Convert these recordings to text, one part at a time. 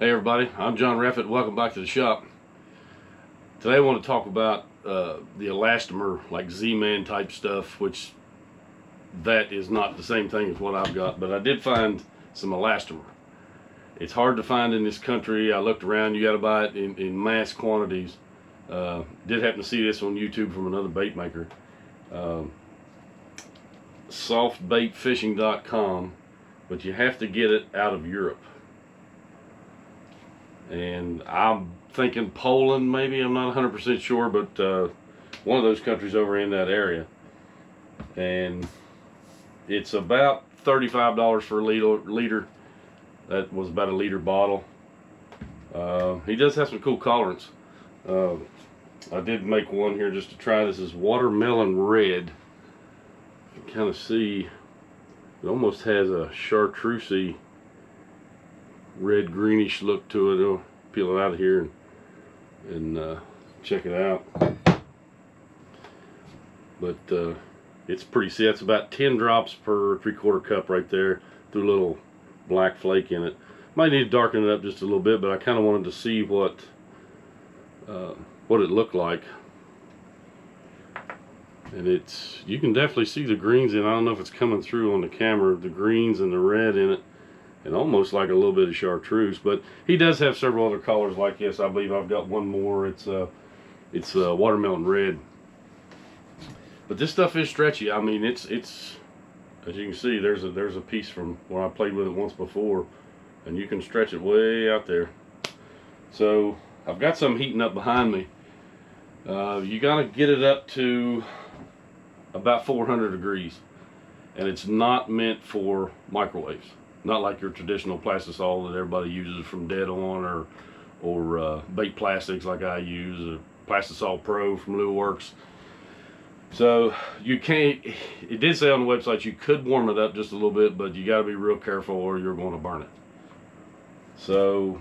Hey everybody, I'm John Raffett. Welcome back to the shop. Today I want to talk about the elastomer, like Z-Man type stuff, which that is not the same thing as what I've got, but I did find some elastomer. It's hard to find in this country. I looked around, you got to buy it in mass quantities. Did happen to see this on YouTube from another bait maker. Softbaitfishing.com, but you have to get it out of Europe. And I'm thinking Poland, maybe. I'm not 100% sure, but one of those countries over in that area. And it's about $35 for a liter. That was about a liter bottle. He does have some cool colorants. I did make one here just to try. This is watermelon red. You can kind of see it almost has a chartreusey red greenish look to it. I'll peel it out of here and check it out. But it's pretty, see, that's about 10 drops per 3/4 cup right there, through a little black flake in it. Might need to darken it up just a little bit, but I kind of wanted to see what it looked like. And it's, you can definitely see the greens in. I don't know if it's coming through on the camera, the greens and the red in it, and almost like a little bit of chartreuse. But he does have several other colors like this. I believe I've got one more. It's watermelon red. But this stuff is stretchy. I mean, it's as you can see, there's a piece from where I played with it once before, and you can stretch it way out there. So I've got some heating up behind me. You gotta get it up to about 400 degrees, and it's not meant for microwaves. Not like your traditional plastisol that everybody uses from Dead On, or bait plastics like I use, or Plastisol Pro from Lure Works. So you can't, it did say on the website you could warm it up just a little bit, but you got to be real careful or you're going to burn it. So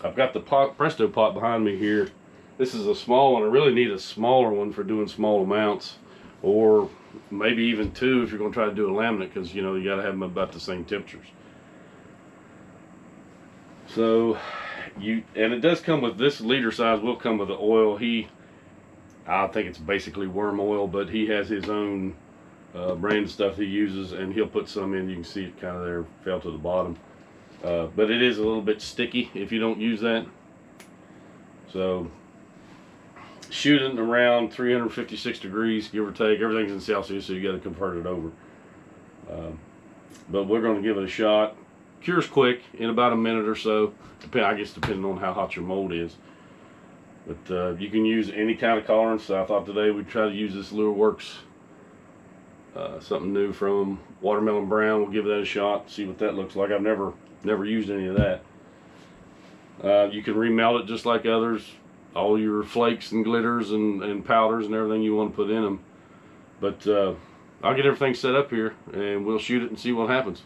I've got the Presto pot behind me here. This is a small one. I really need a smaller one for doing small amounts, or maybe even two if you're going to try to do a laminate, because you know you got to have them about the same temperatures. So and it does come with, this liter size will come with the oil. I think it's basically worm oil, but he has his own brand of stuff he uses, and he'll put some in. You can see it kind of there, fell to the bottom. But it is a little bit sticky if you don't use that. So shooting around 356 degrees, give or take. Everything's in Celsius, so you got to convert it over. But we're going to give it a shot. Cures quick, in about a minute or so. I guess depending on how hot your mold is. But you can use any kind of colorants. So I thought today we'd try to use this Lure Works, something new from Watermelon Brown. We'll give that a shot, see what that looks like. I've never used any of that. You can remelt it just like others. All your flakes and glitters and powders and everything you want to put in them. But I'll get everything set up here and we'll shoot it and see what happens.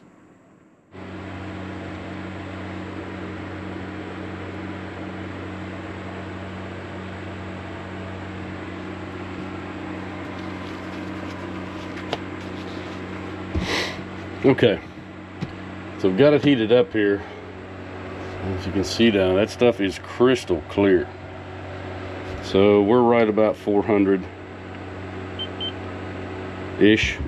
Okay, so I've got it heated up here. As you can see down, that stuff is crystal clear. So we're right about 400-ish.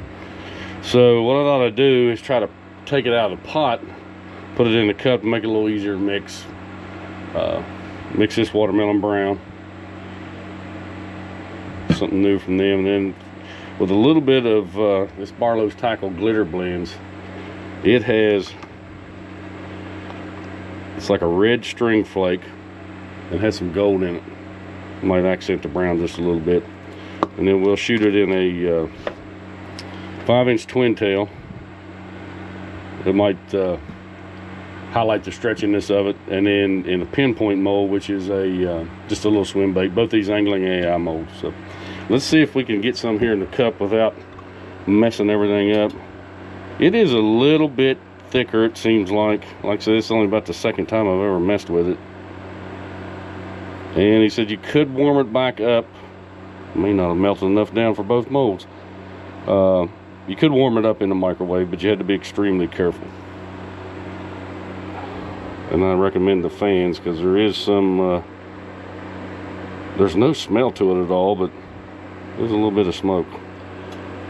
So what I thought I'd do is try to take it out of the pot, put it in the cup, and make it a little easier to mix. Mix this Watermelon Brown, something new from them, and then with a little bit of this Barlow's Tackle Glitter Blends. It's like a red string flake and has some gold in it. Might accent the brown just a little bit. And then we'll shoot it in a 5-inch twin tail. It might highlight the stretchiness of it. And then in a pinpoint mold, which is just a little swim bait. Both these angling AI molds. So let's see if we can get some here in the cup without messing everything up. It is a little bit thicker, it seems like. Like I said, it's only about the second time I've ever messed with it. And he said you could warm it back up. It may not have melted enough down for both molds. You could warm it up in the microwave, but you had to be extremely careful. and I recommend the fans because there is some, there's no smell to it at all, but there's a little bit of smoke.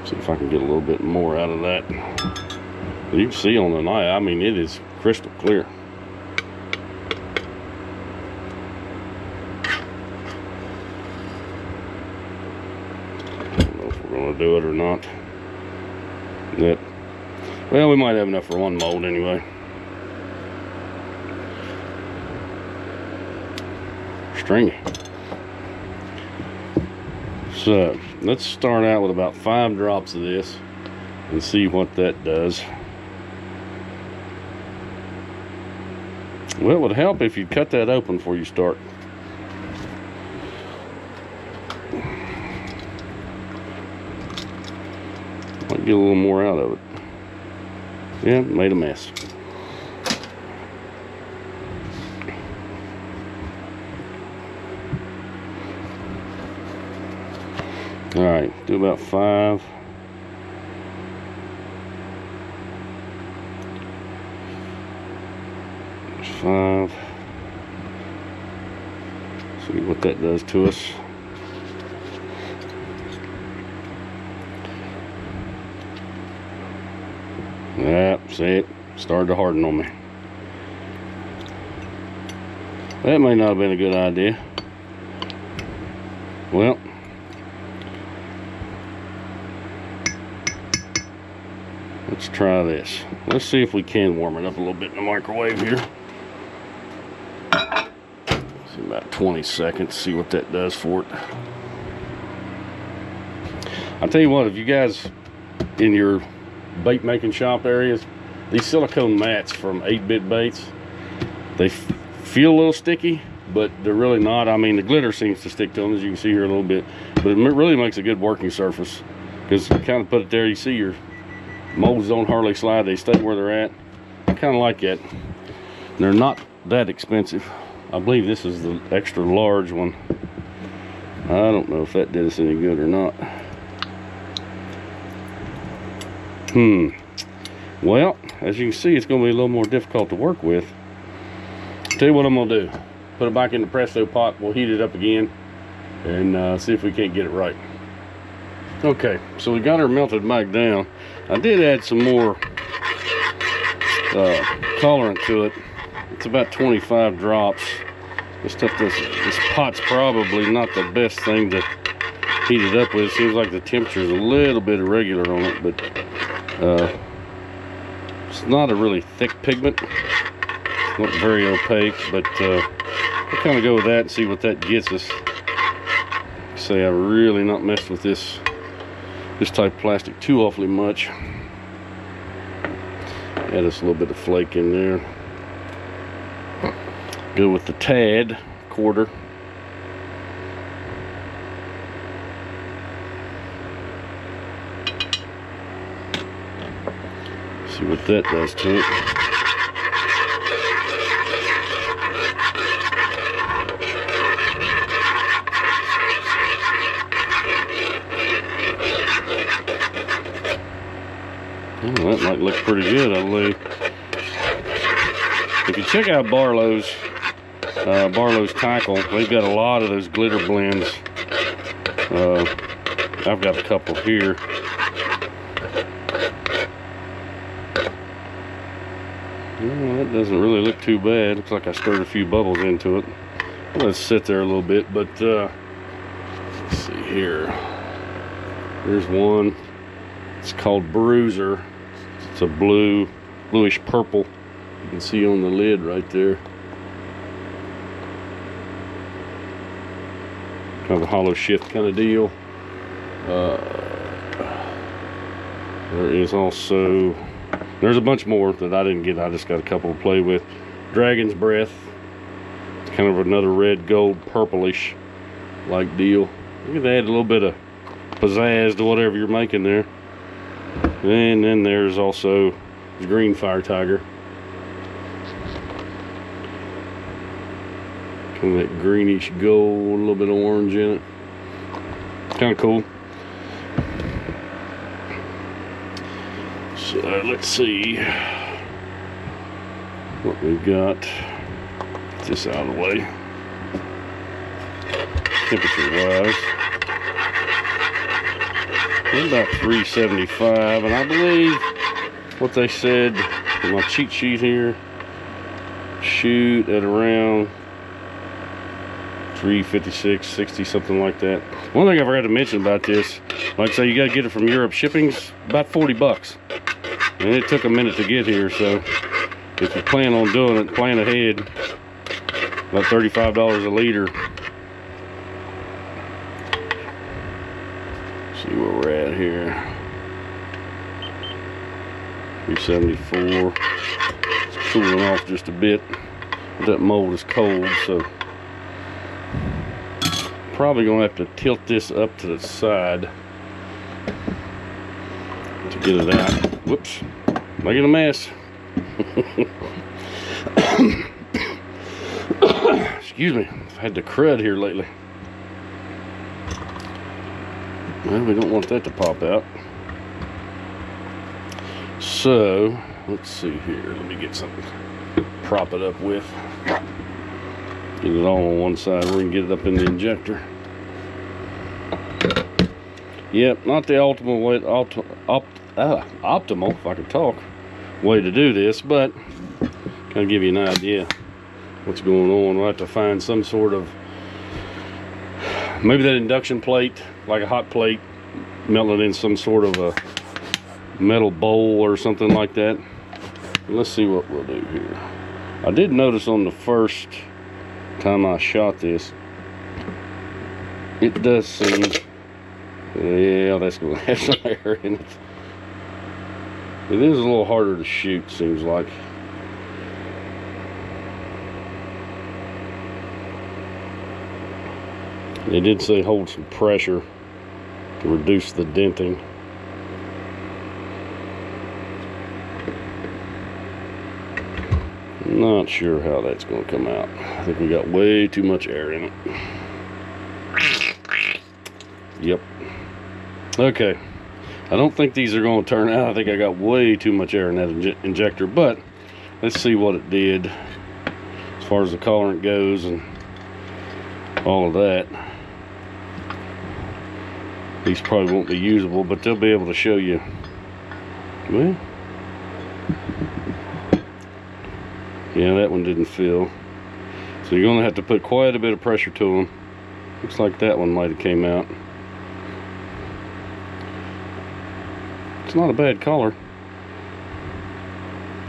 See if I can get a little bit more out of that. You can see on the night, I mean, it is crystal clear. I don't know if we're going to do it or not. Yep. Well, we might have enough for one mold anyway. Stringy. So let's start out with about 5 drops of this and see what that does. Well, it would help if you cut that open before you start. Might get a little more out of it. Yeah, made a mess. All right, do about 5. There's 5. See what that does to us. Yeah, see it started to harden on me. That may not have been a good idea. Well, let's try this. Let's see if we can warm it up a little bit in the microwave here. See, about 20 seconds, see what that does for it. I'll tell you what, if you guys in your bait making shop areas, these silicone mats from 8-bit baits, they feel a little sticky, but they're really not. I mean, the glitter seems to stick to them, as you can see here a little bit, but it really makes a good working surface because you kind of put it there, you see your molds don't hardly slide, they stay where they're at. I kind of like that. They're not that expensive. I believe this is the extra large one. I don't know if that did us any good or not. Well, as you can see, it's going to be a little more difficult to work with. Tell you what I'm going to do. Put it back in the Presto pot. We'll heat it up again and see if we can't get it right. Okay, so we got her melted back down. I did add some more colorant to it. It's about 25 drops. This pot's probably not the best thing to heat it up with. It seems like the temperature's a little bit irregular on it, but it's not a really thick pigment. It's not very opaque, but we'll kind of go with that and see what that gets us. Say, I've really not messed with this type of plastic too awfully much. Add us a little bit of flake in there. Go with the Tad quarter. See what that does to it. Oh, that might look pretty good, I believe. If you check out Barlow's Tackle, they've got a lot of those glitter blends. I've got a couple here. Well, that doesn't really look too bad. Looks like I stirred a few bubbles into it. Let's sit there a little bit, but let's see here. There's one. It's called Bruiser. It's a bluish purple. You can see on the lid right there. Kind of a hollow shift kind of deal. There is also, there's a bunch more that I didn't get. I just got a couple to play with. Dragon's Breath. It's kind of another red, gold, purplish like deal. You can add a little bit of pizzazz to whatever you're making there. And then there's also the green Fire Tiger. Kind of that greenish gold, a little bit of orange in it. Kind of cool. So let's see. what we've got. Get this out of the way. Temperature wise, about 375, and I believe what they said in my cheat sheet here, shoot at around 356, 60, something like that. One thing I forgot to mention about this, like I say, you got to get it from Europe. Shipping's about 40 bucks, and it took a minute to get here. So if you plan on doing it, plan ahead. About $35 a liter. See where we're at here. 374. It's cooling off just a bit. That mold is cold, so probably gonna have to tilt this up to the side to get it out. Whoops, making a mess. Excuse me, I've had the crud here lately. Well, we don't want that to pop out. So, let's see here. Let me get something to prop it up with. Get it all on one side where we can get it up in the injector. Yep, not the optimal way, optimal, if I could talk, way to do this, but kind of give you an idea what's going on. We'll have to find some sort of, maybe that induction plate, like a hot plate, melt it in some sort of a metal bowl or something like that. Let's see what we'll do here. I did notice on the first time I shot this, it does seem, yeah, that's going to have some air in it. It is a little harder to shoot, seems like. They did say hold some pressure to reduce the denting. Not sure how that's going to come out. I think we got way too much air in it. Yep. Okay. I don't think these are going to turn out. I think I got way too much air in that injector, but let's see what it did as far as the colorant goes and all of that. These probably won't be usable, but they'll be able to show you. Well, yeah, that one didn't fill. So you're going to have to put quite a bit of pressure to them. Looks like that one might have came out. It's not a bad color.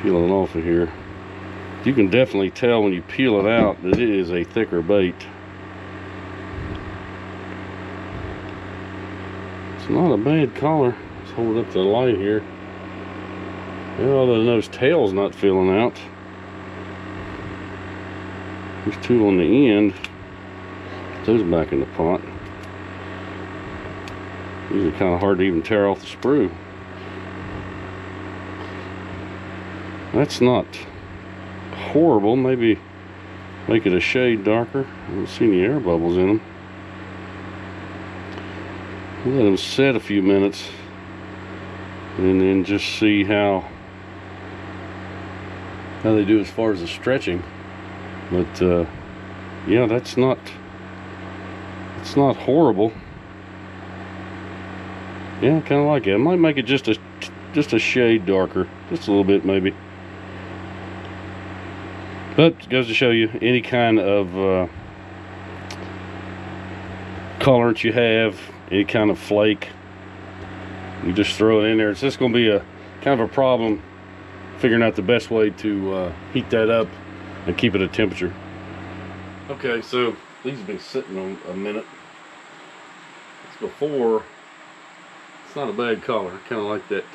Peeling it off of here. You can definitely tell when you peel it out that it is a thicker bait. It's not a bad color. Let's hold it up to the light here. Yeah, other than those tails not filling out. There's two on the end. Put those back in the pot. These are kind of hard to even tear off the sprue. That's not horrible. Maybe make it a shade darker. I don't see any air bubbles in them. Let them set a few minutes and then just see how they do as far as the stretching. But yeah, it's not horrible. Yeah, kind of like it. I might make it just a shade darker, just a little bit maybe. But it goes to show you, any kind of colorant you have, any kind of flake, you just throw it in there. It's just going to be a kind of a problem figuring out the best way to heat that up and keep it at temperature. Okay, so these have been sitting on a minute. It's before. It's not a bad color. Kind of like that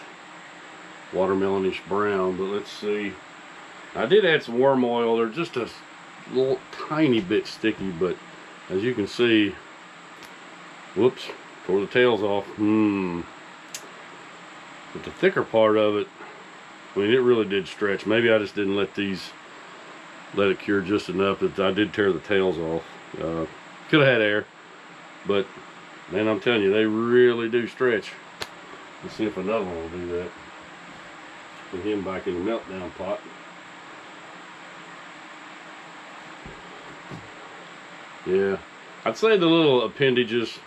watermelonish brown, but let's see. I did add some worm oil. They're just a little tiny bit sticky, but as you can see, whoops, tore the tails off. But the thicker part of it, I mean, it really did stretch. Maybe I just didn't let it cure just enough that I did tear the tails off. Could have had air, but man, I'm telling you, they really do stretch. Let's see if another one will do that. Put him back in the meltdown pot. Yeah, I'd say the little appendages,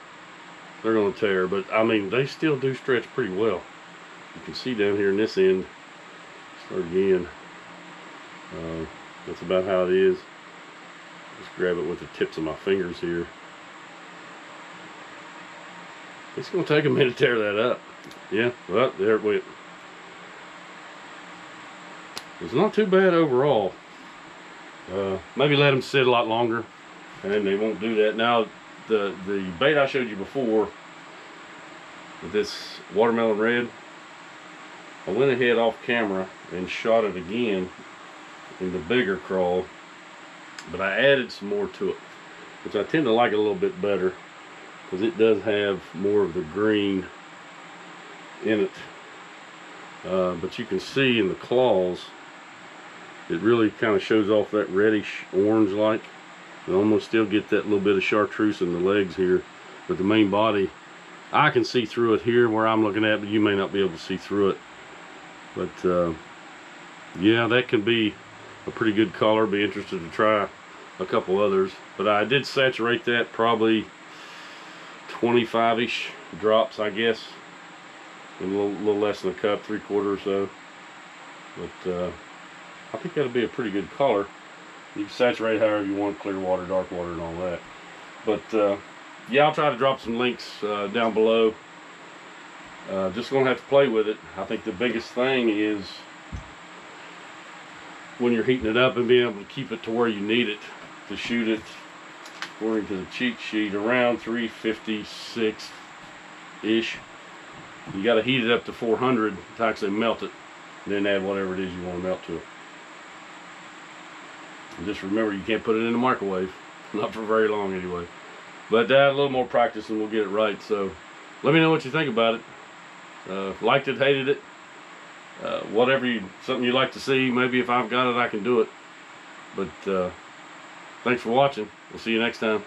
they're going to tear, but I mean, they still do stretch pretty well. You can see down here in this end, start again. That's about how it is. Just grab it with the tips of my fingers here. It's going to take a minute to tear that up. Yeah, well, there it went. It's not too bad overall. Maybe let them sit a lot longer, and then they won't do that. Now, the bait I showed you before, with this watermelon red, I went ahead off camera and shot it again in the bigger crawl, but I added some more to it, which I tend to like a little bit better because it does have more of the green in it. But you can see in the claws, it really kind of shows off that reddish orange like. You almost still get that little bit of chartreuse in the legs here, but the main body, I can see through it here where I'm looking at, but you may not be able to see through it. But yeah, that can be a pretty good color. Be interested to try a couple others, but I did saturate that probably 25-ish drops, I guess, in a little less than a cup, 3/4 or so. But I think that'll be a pretty good color. You can saturate however you want, clear water, dark water, and all that. But yeah, I'll try to drop some links down below. Just gonna have to play with it. I think the biggest thing is when you're heating it up and being able to keep it to where you need it to shoot it, according to the cheat sheet, around 356 ish. You got to heat it up to 400 to actually melt it, and then add whatever it is you want to melt to it. And just remember, you can't put it in the microwave, not for very long anyway. But a little more practice and we'll get it right. So let me know what you think about it. Liked it, hated it, something you'd like to see. Maybe if I've got it, I can do it. But thanks for watching. We'll see you next time.